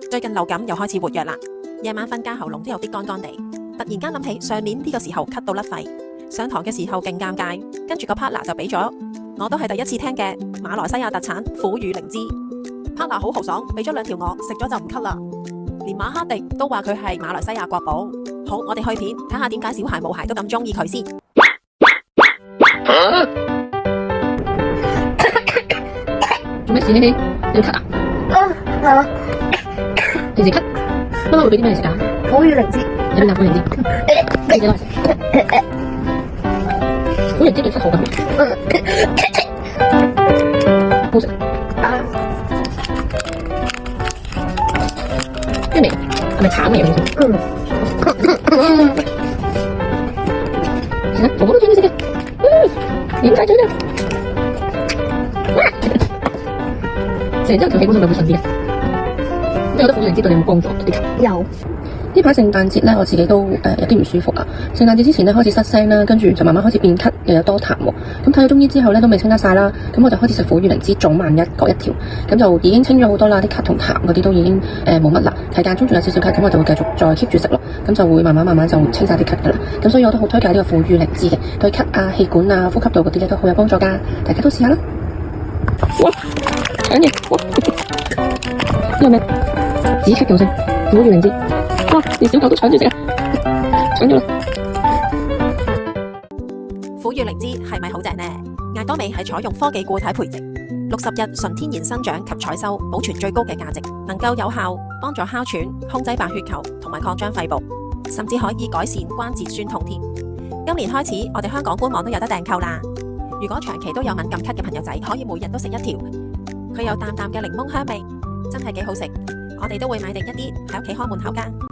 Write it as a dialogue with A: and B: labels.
A: 最近流感又開始活躍啦，夜晚瞓覺喉嚨都有啲乾乾地，突然間諗起上年呢個時候咳到甩肺，上堂嘅時候勁尷尬，跟住個 partner 就俾咗我都係第一次聽嘅馬來西亞特產苦雨靈芝 ，partner 好豪爽，俾咗2條我食咗就唔咳啦，連馬哈迪都話佢係馬來西亞國寶。好，我哋去片睇下點解小孩冇孩都咁中意佢先。
B: 做咩事呢？你要咳啊？平時咳，媽媽會俾啲咩你食啊？
C: 苦雨靈芝，
B: 有邊啖苦雨靈芝？你幾耐食？苦雨靈芝對咳好㗎，好食。咩味？係咪橙味啊？係啦，婆婆都中意食嘅，點解嘴㗎？成日之後條氣管係咪會順啲嘅？你覺得苦雨靈芝對你有冇幫助？
C: 有。
B: 呢排聖誕節咧，我自己都有啲唔舒服啊！聖誕節之前咧開始失聲啦，跟住就慢慢開始變咳，又有多痰喎。咁睇咗中醫之後咧都未清得晒啦，咁我就開始食苦雨靈芝，早晚各一條，咁就已經清咗好多啦，啲咳同痰嗰啲都已經冇乜啦。係間中仲有少少咳，咁我就會繼續再 keep 住食咯，咁就會慢慢就清晒啲咳噶啦。咁所以我都好推介呢個苦雨靈芝嘅，對咳啊、氣管啊、呼吸道嗰啲咧都好有幫助噶，大家都試下啦。哇！搶嘢！哇！呢個咩？止咳救星苦雨靈芝。哇！連小狗都搶住食啊！搶咗啦！
A: 苦雨靈芝係咪好正呢？艾多美係採用科技固體培植，60日純天然生長及採收，保存最高嘅價值，能夠有效幫助哮喘、控制白血球同埋擴張肺部，甚至可以改善關節酸痛添。今年開始，我哋香港官網都有得訂購啦。如果長期都有敏感咳嘅朋友仔，可以每日都食1條，佢有淡淡嘅檸檬香味，真係幾好食。我哋都會買定一啲喺屋企開門口㗎。